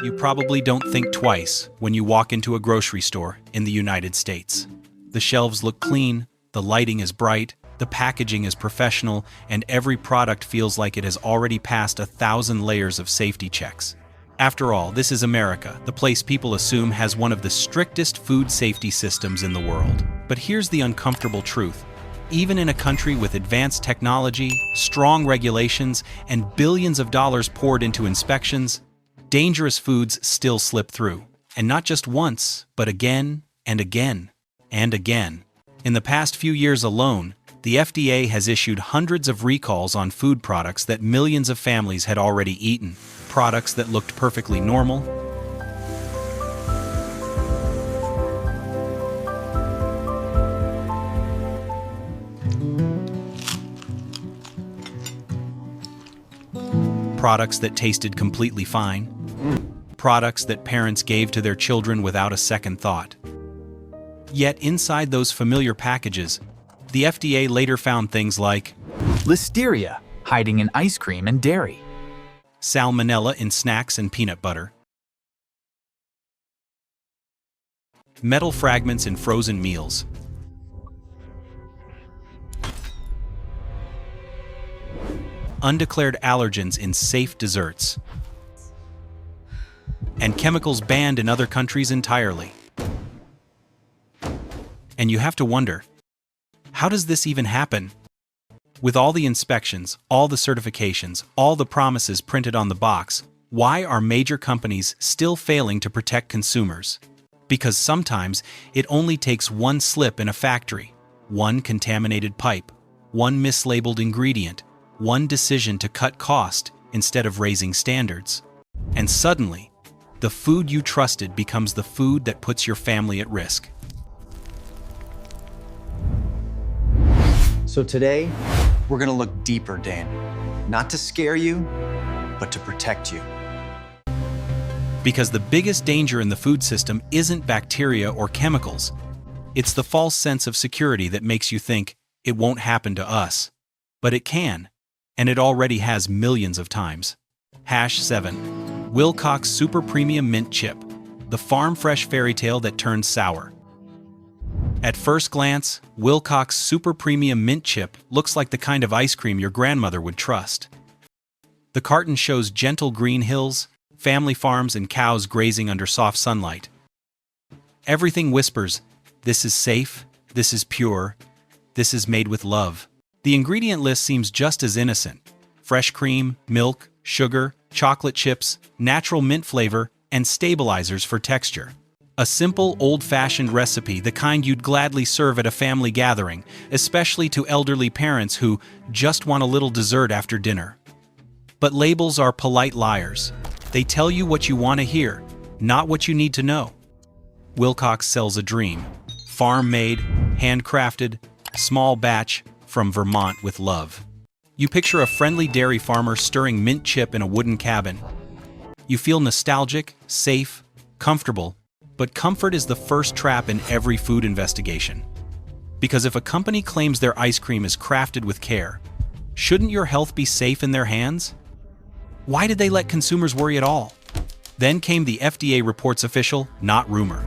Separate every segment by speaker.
Speaker 1: You probably don't think twice when you walk into a grocery store in the United States. The shelves look clean, the lighting is bright, the packaging is professional, and every product feels like it has already passed 1,000 layers of safety checks. After all, this is America, the place people assume has one of the strictest food safety systems in the world. But here's the uncomfortable truth. Even in a country with advanced technology, strong regulations, and billions of dollars poured into inspections, dangerous foods still slip through. And not just once, but again and again and again. In the past few years alone, the FDA has issued hundreds of recalls on food products that millions of families had already eaten. Products that looked perfectly normal, products that tasted completely fine, products that parents gave to their children without a second thought. Yet inside those familiar packages, the FDA later found things like
Speaker 2: listeria hiding in ice cream and dairy,
Speaker 1: salmonella in snacks and peanut butter, metal fragments in frozen meals, undeclared allergens in safe desserts, and chemicals banned in other countries entirely. And you have to wonder, how does this even happen? With all the inspections, all the certifications, all the promises printed on the box, why are major companies still failing to protect consumers? Because sometimes it only takes one slip in a factory, one contaminated pipe, one mislabeled ingredient, one decision to cut cost instead of raising standards. And suddenly, the food you trusted becomes the food that puts your family at risk.
Speaker 3: So today, we're gonna look deeper, Dan. Not to scare you, but to protect you.
Speaker 1: Because the biggest danger in the food system isn't bacteria or chemicals. It's the false sense of security that makes you think it won't happen to us. But it can, and it already has millions of times. #7. Wilcox Super Premium Mint Chip, the farm fresh fairy tale that turns sour. At first glance, Wilcox Super Premium Mint Chip looks like the kind of ice cream your grandmother would trust. The carton shows gentle green hills, family farms, and cows grazing under soft sunlight. Everything whispers, this is safe, this is pure, this is made with love. The ingredient list seems just as innocent. Fresh cream, milk, sugar, chocolate chips, natural mint flavor, and stabilizers for texture. A simple, old-fashioned recipe, the kind you'd gladly serve at a family gathering, especially to elderly parents who just want a little dessert after dinner. But labels are polite liars. They tell you what you want to hear, not what you need to know. Wilcox sells a dream. Farm-made, handcrafted, small batch, from Vermont with love. You picture a friendly dairy farmer stirring mint chip in a wooden cabin. You feel nostalgic, safe, comfortable, but comfort is the first trap in every food investigation. Because if a company claims their ice cream is crafted with care, shouldn't your health be safe in their hands? Why did they let consumers worry at all? Then came the FDA reports official, not rumor.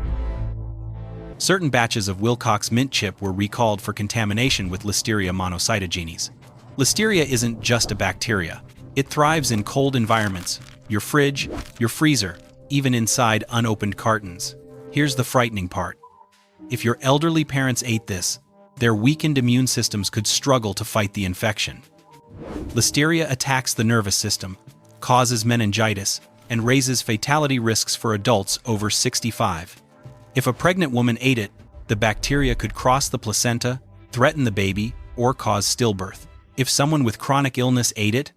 Speaker 1: Certain batches of Wilcox mint chip were recalled for contamination with Listeria monocytogenes. Listeria isn't just a bacteria. It thrives in cold environments, your fridge, your freezer, even inside unopened cartons. Here's the frightening part. If your elderly parents ate this, their weakened immune systems could struggle to fight the infection. Listeria attacks the nervous system, causes meningitis, and raises fatality risks for adults over 65. If a pregnant woman ate it, the bacteria could cross the placenta, threaten the baby, or cause stillbirth. If someone with chronic illness ate it,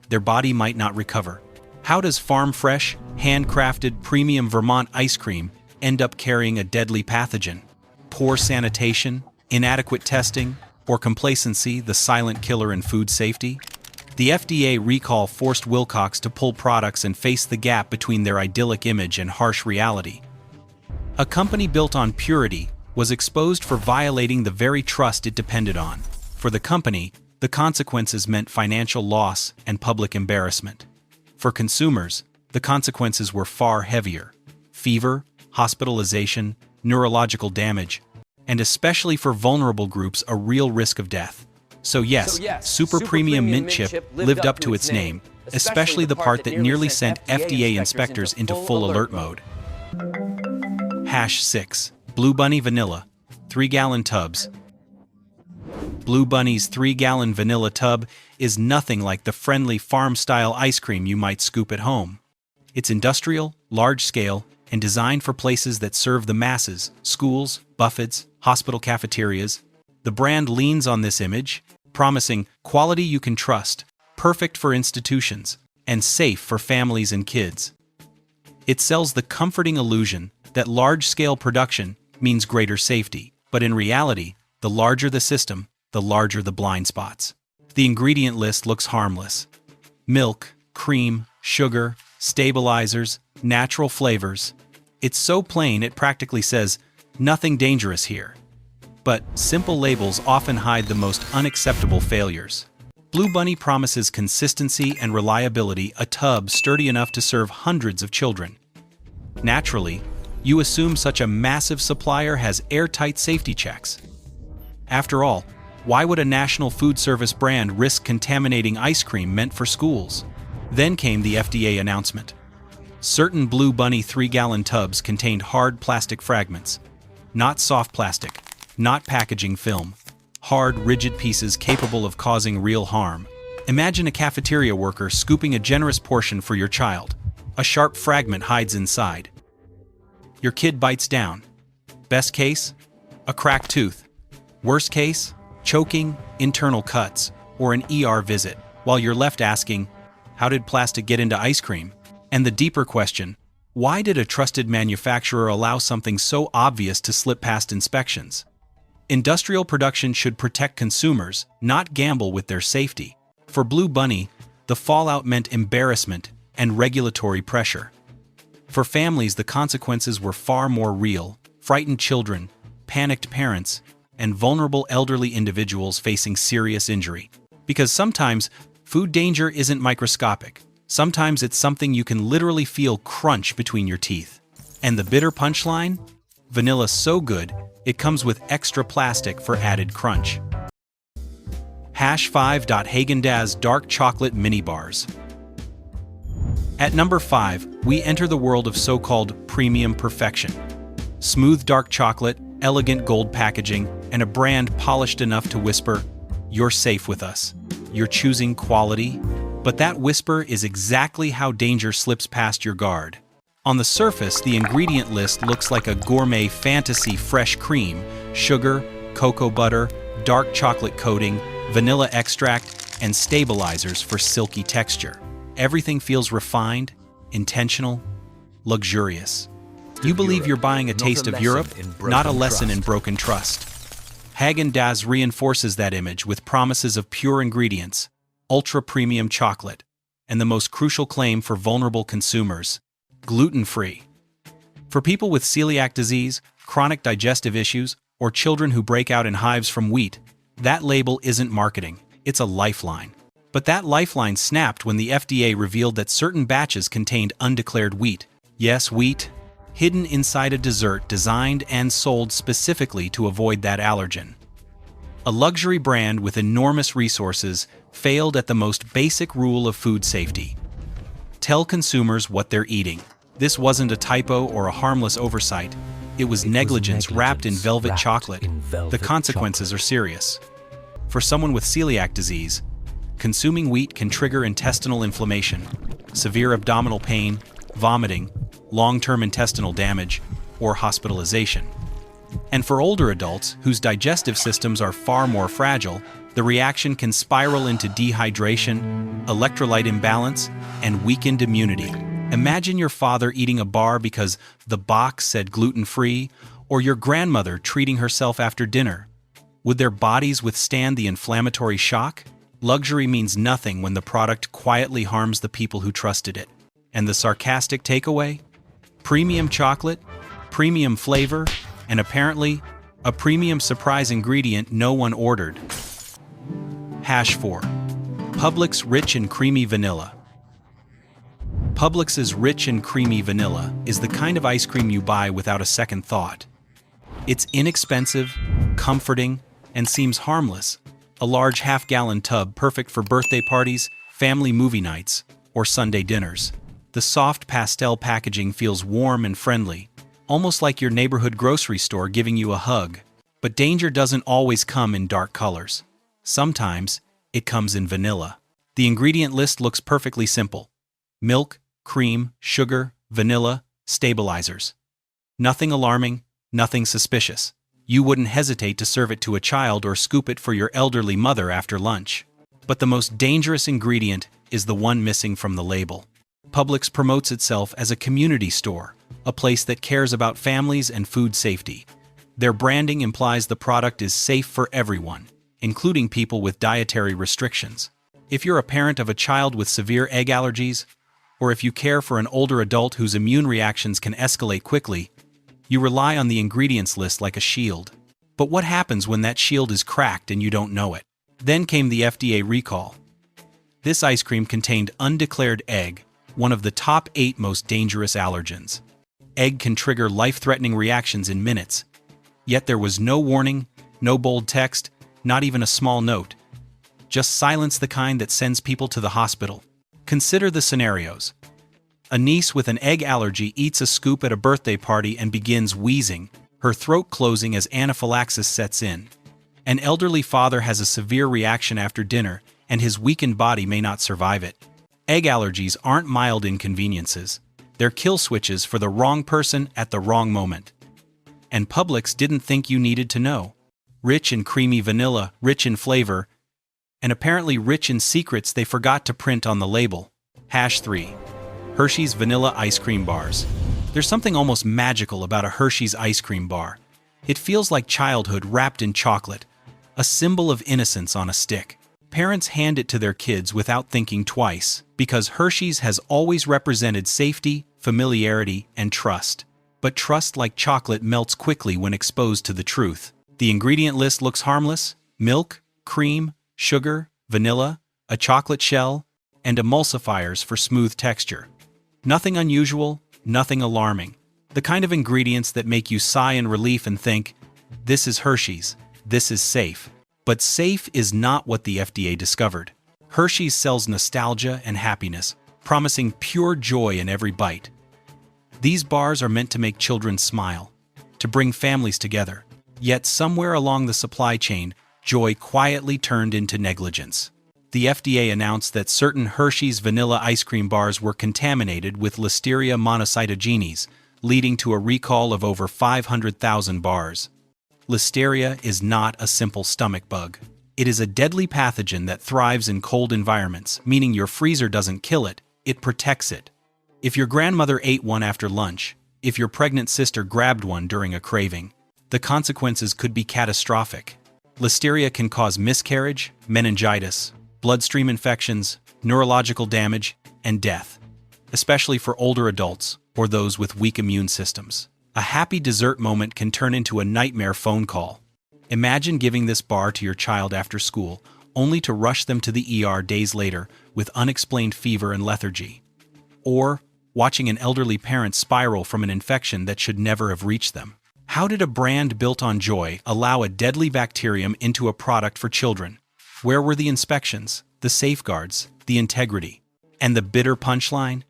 Speaker 1: their body might not recover. How does farm-fresh, handcrafted, premium Vermont ice cream end up carrying a deadly pathogen? Poor sanitation, inadequate testing, or complacency, the silent killer in food safety? The FDA recall forced Wilcox to pull products and face the gap between their idyllic image and harsh reality. A company built on purity was exposed for violating the very trust it depended on. For the company, the consequences meant financial loss and public embarrassment. For consumers, the consequences were far heavier: fever, hospitalization, neurological damage, and especially for vulnerable groups, a real risk of death. So yes, super premium mint chip lived up to its name, especially the part that nearly sent FDA inspectors into full alert mode. #6. Blue Bunny Vanilla, 3-gallon tubs. Blue Bunny's 3-gallon vanilla tub is nothing like the friendly farm-style ice cream you might scoop at home. It's industrial, large-scale, and designed for places that serve the masses: schools, buffets, hospital cafeterias. The brand leans on this image, promising quality you can trust, perfect for institutions, and safe for families and kids. It sells the comforting illusion that large-scale production means greater safety, but in reality, the larger the system, the larger the blind spots. The ingredient list looks harmless: milk, cream, sugar, stabilizers, natural flavors. It's so plain it practically says, "Nothing dangerous here." But simple labels often hide the most unacceptable failures. Blue Bunny promises consistency and reliability, a tub sturdy enough to serve hundreds of children. Naturally, you assume such a massive supplier has airtight safety checks. After all, why would a national food service brand risk contaminating ice cream meant for schools? Then came the FDA announcement. Certain Blue Bunny 3-gallon tubs contained hard plastic fragments. Not soft plastic, not packaging film. Hard, rigid pieces capable of causing real harm. Imagine a cafeteria worker scooping a generous portion for your child. A sharp fragment hides inside. Your kid bites down. Best case? A cracked tooth. Worst case? Choking, internal cuts, or an ER visit, while you're left asking, how did plastic get into ice cream? And the deeper question, why did a trusted manufacturer allow something so obvious to slip past inspections? Industrial production should protect consumers, not gamble with their safety. For Blue Bunny, the fallout meant embarrassment and regulatory pressure. For families, the consequences were far more real: frightened children, panicked parents, and vulnerable elderly individuals facing serious injury. Because sometimes, food danger isn't microscopic. Sometimes it's something you can literally feel crunch between your teeth. And the bitter punchline? Vanilla so good, it comes with extra plastic for added crunch. #5. Häagen-Dazs Dark Chocolate Mini Bars. At number 5, we enter the world of so-called premium perfection. Smooth dark chocolate, elegant gold packaging, and a brand polished enough to whisper, "You're safe with us. You're choosing quality." But that whisper is exactly how danger slips past your guard. On the surface, the ingredient list looks like a gourmet fantasy: fresh cream, sugar, cocoa butter, dark chocolate coating, vanilla extract, and stabilizers for silky texture. Everything feels refined, intentional, luxurious. You believe you're buying a taste of Europe, not a lesson in broken trust. Häagen-Dazs reinforces that image with promises of pure ingredients, ultra-premium chocolate, and the most crucial claim for vulnerable consumers: gluten-free. For people with celiac disease, chronic digestive issues, or children who break out in hives from wheat, that label isn't marketing, it's a lifeline. But that lifeline snapped when the FDA revealed that certain batches contained undeclared wheat. Yes, wheat, hidden inside a dessert designed and sold specifically to avoid that allergen. A luxury brand with enormous resources failed at the most basic rule of food safety: tell consumers what they're eating. This wasn't a typo or a harmless oversight. It was negligence wrapped in velvet chocolate. The consequences are serious. For someone with celiac disease, consuming wheat can trigger intestinal inflammation, severe abdominal pain, vomiting, long-term intestinal damage, or hospitalization. And for older adults whose digestive systems are far more fragile, the reaction can spiral into dehydration, electrolyte imbalance, and weakened immunity. Imagine your father eating a bar because the box said gluten-free, or your grandmother treating herself after dinner. Would their bodies withstand the inflammatory shock? Luxury means nothing when the product quietly harms the people who trusted it. And the sarcastic takeaway? Premium chocolate, premium flavor, and apparently, a premium surprise ingredient no one ordered. #4. Publix Rich and Creamy Vanilla. Publix's rich and creamy vanilla is the kind of ice cream you buy without a second thought. It's inexpensive, comforting, and seems harmless. A large half-gallon tub perfect for birthday parties, family movie nights, or Sunday dinners. The soft pastel packaging feels warm and friendly, almost like your neighborhood grocery store giving you a hug. But danger doesn't always come in dark colors. Sometimes, it comes in vanilla. The ingredient list looks perfectly simple. Milk, cream, sugar, vanilla, stabilizers. Nothing alarming, nothing suspicious. You wouldn't hesitate to serve it to a child or scoop it for your elderly mother after lunch. But the most dangerous ingredient is the one missing from the label. Publix promotes itself as a community store, a place that cares about families and food safety. Their branding implies the product is safe for everyone, including people with dietary restrictions. If you're a parent of a child with severe egg allergies, or if you care for an older adult whose immune reactions can escalate quickly, you rely on the ingredients list like a shield. But what happens when that shield is cracked and you don't know it? Then came the FDA recall. This ice cream contained undeclared egg, one of the top 8 most dangerous allergens. Egg can trigger life-threatening reactions in minutes. Yet there was no warning, no bold text, not even a small note. Just silence, the kind that sends people to the hospital. Consider the scenarios. A niece with an egg allergy eats a scoop at a birthday party and begins wheezing, her throat closing as anaphylaxis sets in. An elderly father has a severe reaction after dinner, and his weakened body may not survive it. Egg allergies aren't mild inconveniences. They're kill switches for the wrong person at the wrong moment. And Publix didn't think you needed to know. Rich in creamy vanilla, rich in flavor, and apparently rich in secrets they forgot to print on the label. #3. Hershey's Vanilla Ice Cream Bars. There's something almost magical about a Hershey's ice cream bar. It feels like childhood wrapped in chocolate, a symbol of innocence on a stick. Parents hand it to their kids without thinking twice, because Hershey's has always represented safety, familiarity, and trust. But trust, like chocolate, melts quickly when exposed to the truth. The ingredient list looks harmless: milk, cream, sugar, vanilla, a chocolate shell, and emulsifiers for smooth texture. Nothing unusual, nothing alarming. The kind of ingredients that make you sigh in relief and think, this is Hershey's, this is safe. But safe is not what the FDA discovered. Hershey's sells nostalgia and happiness, promising pure joy in every bite. These bars are meant to make children smile, to bring families together. Yet somewhere along the supply chain, joy quietly turned into negligence. The FDA announced that certain Hershey's vanilla ice cream bars were contaminated with Listeria monocytogenes, leading to a recall of over 500,000 bars. Listeria is not a simple stomach bug. It is a deadly pathogen that thrives in cold environments, meaning your freezer doesn't kill it, it protects it. If your grandmother ate one after lunch, if your pregnant sister grabbed one during a craving, the consequences could be catastrophic. Listeria can cause miscarriage, meningitis, bloodstream infections, neurological damage, and death, especially for older adults or those with weak immune systems. A happy dessert moment can turn into a nightmare phone call. Imagine giving this bar to your child after school, only to rush them to the ER days later with unexplained fever and lethargy. Or watching an elderly parent spiral from an infection that should never have reached them. How did a brand built on joy allow a deadly bacterium into a product for children? Where were the inspections, the safeguards, the integrity, and the bitter punchline?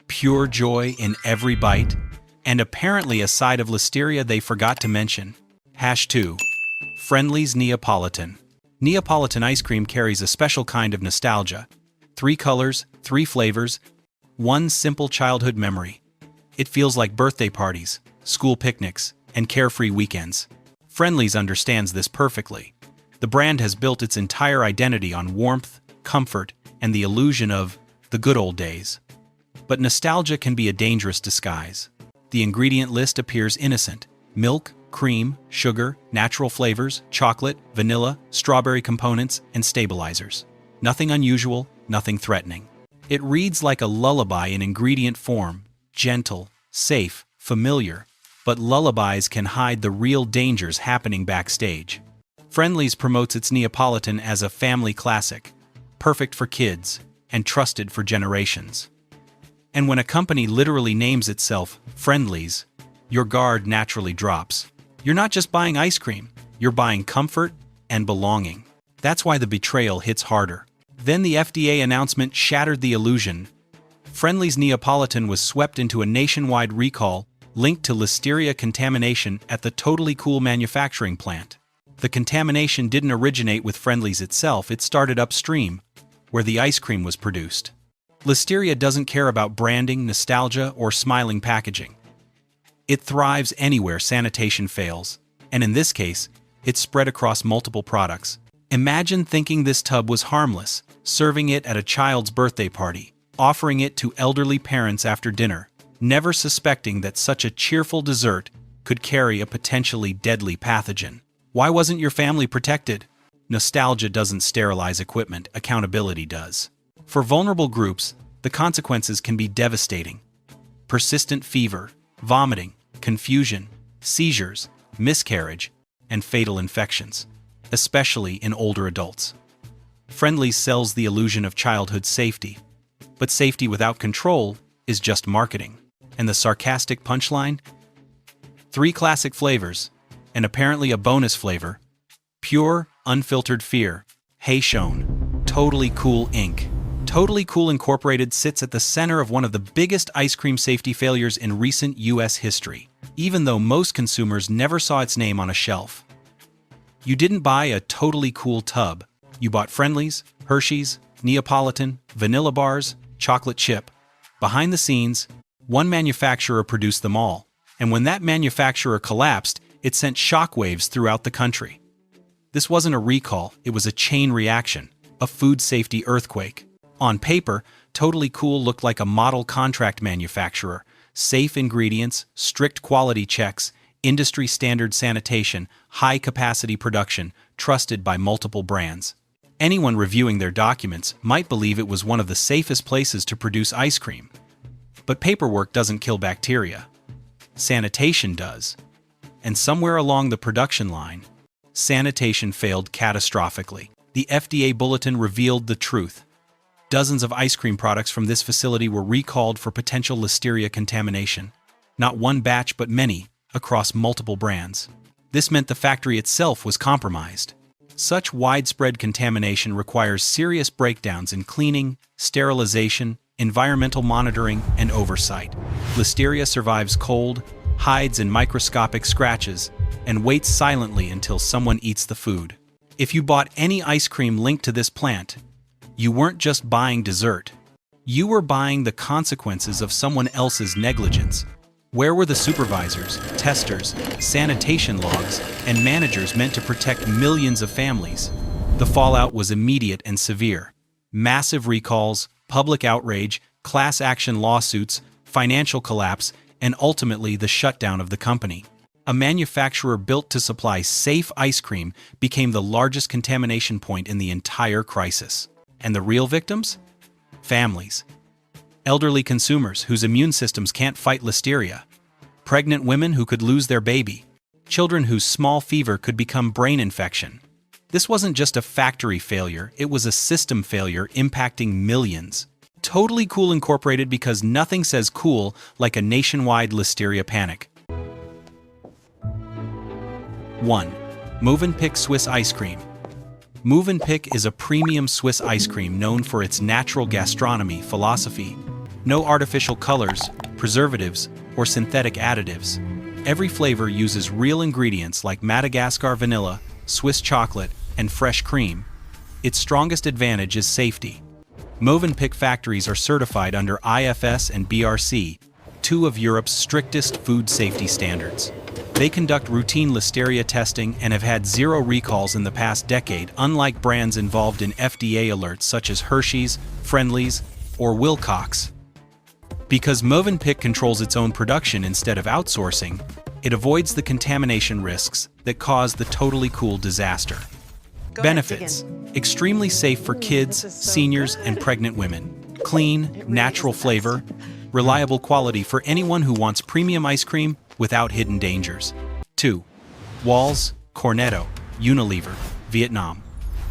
Speaker 1: Pure joy in every bite, and apparently a side of Listeria they forgot to mention. #2. Friendly's Neapolitan. Neapolitan ice cream carries a special kind of nostalgia. 3 colors, 3 flavors, one simple childhood memory. It feels like birthday parties, school picnics, and carefree weekends. Friendly's understands this perfectly. The brand has built its entire identity on warmth, comfort, and the illusion of the good old days. But nostalgia can be a dangerous disguise. The ingredient list appears innocent: milk, cream, sugar, natural flavors, chocolate, vanilla, strawberry components, and stabilizers. Nothing unusual, nothing threatening. It reads like a lullaby in ingredient form: gentle, safe, familiar. But lullabies can hide the real dangers happening backstage. Friendly's promotes its Neapolitan as a family classic, perfect for kids and trusted for generations. And when a company literally names itself Friendly's, your guard naturally drops. You're not just buying ice cream, you're buying comfort and belonging. That's why the betrayal hits harder. Then the FDA announcement shattered the illusion. Friendly's Neapolitan was swept into a nationwide recall linked to listeria contamination at the Totally Cool manufacturing plant. The contamination didn't originate with Friendly's itself, it started upstream, where the ice cream was produced. Listeria doesn't care about branding, nostalgia, or smiling packaging. It thrives anywhere sanitation fails, and in this case, it's spread across multiple products. Imagine thinking this tub was harmless, serving it at a child's birthday party, offering it to elderly parents after dinner, never suspecting that such a cheerful dessert could carry a potentially deadly pathogen. Why wasn't your family protected? Nostalgia doesn't sterilize equipment, accountability does. For vulnerable groups, the consequences can be devastating. Persistent fever, vomiting, confusion, seizures, miscarriage, and fatal infections, especially in older adults. Friendly's sells the illusion of childhood safety, but safety without control is just marketing. And the sarcastic punchline? 3 classic flavors, and apparently a bonus flavor: pure, unfiltered fear, Hey Shown, Totally Cool Inc. Totally Cool Incorporated sits at the center of one of the biggest ice cream safety failures in recent U.S. history, even though most consumers never saw its name on a shelf. You didn't buy a Totally Cool tub. You bought Friendly's, Hershey's, Neapolitan, vanilla bars, chocolate chip. Behind the scenes, one manufacturer produced them all, and when that manufacturer collapsed, it sent shockwaves throughout the country. This wasn't a recall, it was a chain reaction, a food safety earthquake. On paper, Totally Cool looked like a model contract manufacturer: safe ingredients, strict quality checks, industry standard sanitation, high capacity production, trusted by multiple brands. Anyone reviewing their documents might believe it was one of the safest places to produce ice cream. But paperwork doesn't kill bacteria. Sanitation does. And somewhere along the production line, sanitation failed catastrophically. The FDA bulletin revealed the truth. Dozens of ice cream products from this facility were recalled for potential listeria contamination. Not one batch, but many, across multiple brands. This meant the factory itself was compromised. Such widespread contamination requires serious breakdowns in cleaning, sterilization, environmental monitoring, and oversight. Listeria survives cold, hides in microscopic scratches, and waits silently until someone eats the food. If you bought any ice cream linked to this plant, you weren't just buying dessert. You were buying the consequences of someone else's negligence. Where were the supervisors, testers, sanitation logs, and managers meant to protect millions of families? The fallout was immediate and severe. Massive recalls, public outrage, class action lawsuits, financial collapse, and ultimately the shutdown of the company. A manufacturer built to supply safe ice cream became the largest contamination point in the entire crisis. And the real victims? Families. Elderly consumers whose immune systems can't fight listeria. Pregnant women who could lose their baby. Children whose small fever could become brain infection. This wasn't just a factory failure, it was a system failure impacting millions. Totally Cool Incorporated, because nothing says cool like a nationwide listeria panic. 1. Mövenpick Swiss Ice Cream. Mövenpick is a premium Swiss ice cream known for its natural gastronomy philosophy. No artificial colors, preservatives, or synthetic additives. Every flavor uses real ingredients like Madagascar vanilla, Swiss chocolate, and fresh cream. Its strongest advantage is safety. Mövenpick factories are certified under IFS and BRC, 2 of Europe's strictest food safety standards. They conduct routine listeria testing and have had 0 recalls in the past decade, unlike brands involved in FDA alerts such as Hershey's, Friendly's, or Wilcox. Because Mövenpick controls its own production instead of outsourcing, it avoids the contamination risks that caused the Totally Cool disaster. Benefits: extremely safe for kids, seniors, and pregnant women. Clean, natural flavor. Reliable quality for anyone who wants premium ice cream without hidden dangers. 2. Walls, Cornetto, Unilever, Vietnam.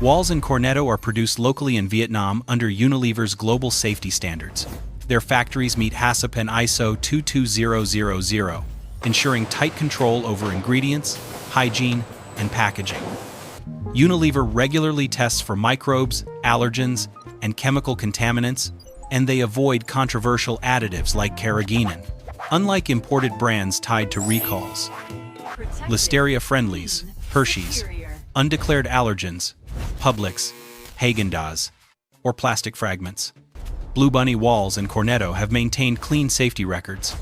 Speaker 1: Walls and Cornetto are produced locally in Vietnam under Unilever's global safety standards. Their factories meet HACCP and ISO 22000, ensuring tight control over ingredients, hygiene, and packaging. Unilever regularly tests for microbes, allergens, and chemical contaminants, and they avoid controversial additives like carrageenan, unlike imported brands tied to recalls. Listeria Friendlies, Hershey's, undeclared allergens, Publix, Häagen-Dazs, or plastic fragments. Blue Bunny Walls and Cornetto have maintained clean safety records.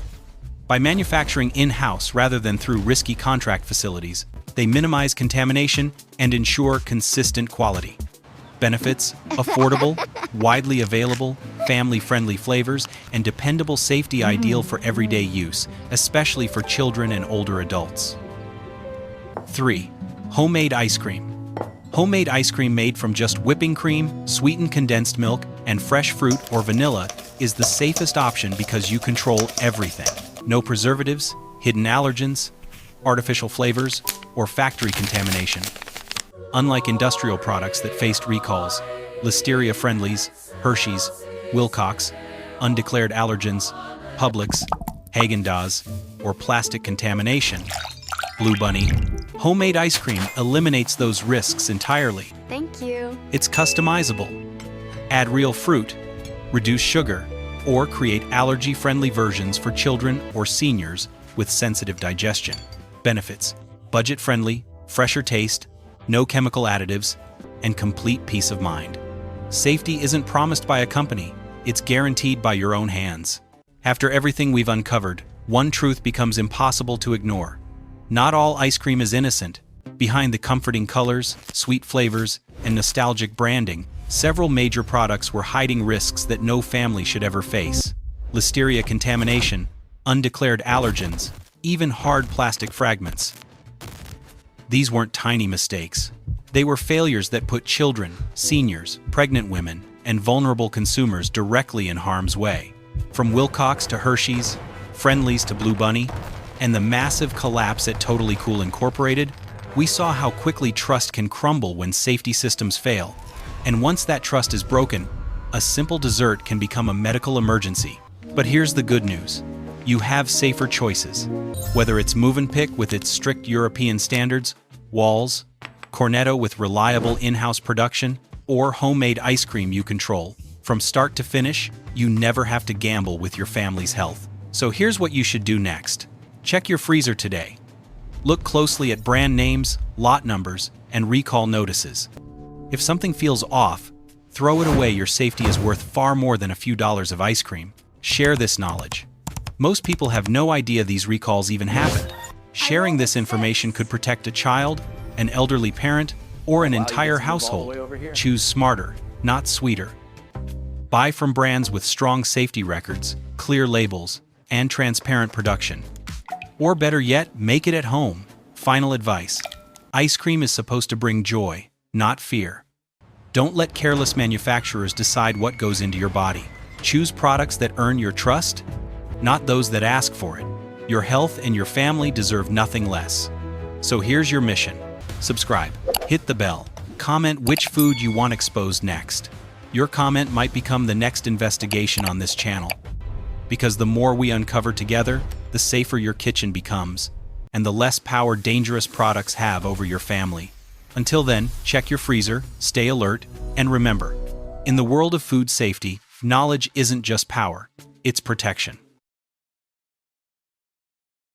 Speaker 1: By manufacturing in-house rather than through risky contract facilities, they minimize contamination and ensure consistent quality. Benefits: affordable, widely available, family-friendly flavors, and dependable safety ideal for everyday use, especially for children and older adults. 3. Homemade ice cream. Homemade ice cream made from just whipping cream, sweetened condensed milk, and fresh fruit or vanilla is the safest option because you control everything. No preservatives, hidden allergens, artificial flavors, or factory contamination. Unlike industrial products that faced recalls, Listeria Friendlies, Hershey's, Wilcox, undeclared allergens, Publix, Häagen-Dazs, or plastic contamination, Blue Bunny, homemade ice cream eliminates those risks entirely.
Speaker 4: Thank you.
Speaker 1: It's customizable. Add real fruit, reduce sugar, or create allergy-friendly versions for children or seniors with sensitive digestion. Benefits: budget-friendly, fresher taste, no chemical additives, and complete peace of mind. Safety isn't promised by a company, it's guaranteed by your own hands. After everything we've uncovered, one truth becomes impossible to ignore. Not all ice cream is innocent. Behind the comforting colors, sweet flavors, and nostalgic branding, several major products were hiding risks that no family should ever face. Listeria contamination, undeclared allergens, even hard plastic fragments. These weren't tiny mistakes. They were failures that put children, seniors, pregnant women, and vulnerable consumers directly in harm's way. From Wilcox to Hershey's, Friendlies to Blue Bunny, and the massive collapse at Totally Cool Incorporated, we saw how quickly trust can crumble when safety systems fail. And once that trust is broken, a simple dessert can become a medical emergency. But here's the good news. You have safer choices. Whether it's Mövenpick with its strict European standards, Walls, Cornetto with reliable in-house production, or homemade ice cream you control, from start to finish, you never have to gamble with your family's health. So here's what you should do next. Check your freezer today. Look closely at brand names, lot numbers, and recall notices. If something feels off, throw it away. Your safety is worth far more than a few dollars of ice cream. Share this knowledge. Most people have no idea these recalls even happened. Sharing this information could protect a child, an elderly parent, or an entire household. Choose smarter, not sweeter. Buy from brands with strong safety records, clear labels, and transparent production. Or better yet, make it at home. Final advice: ice cream is supposed to bring joy, not fear. Don't let careless manufacturers decide what goes into your body. Choose products that earn your trust, not those that ask for it. Your health and your family deserve nothing less. So here's your mission. Subscribe, hit the bell, comment which food you want exposed next. Your comment might become the next investigation on this channel. Because the more we uncover together, the safer your kitchen becomes, and the less power dangerous products have over your family. Until then, check your freezer, stay alert, and remember, in the world of food safety, knowledge isn't just power, it's protection.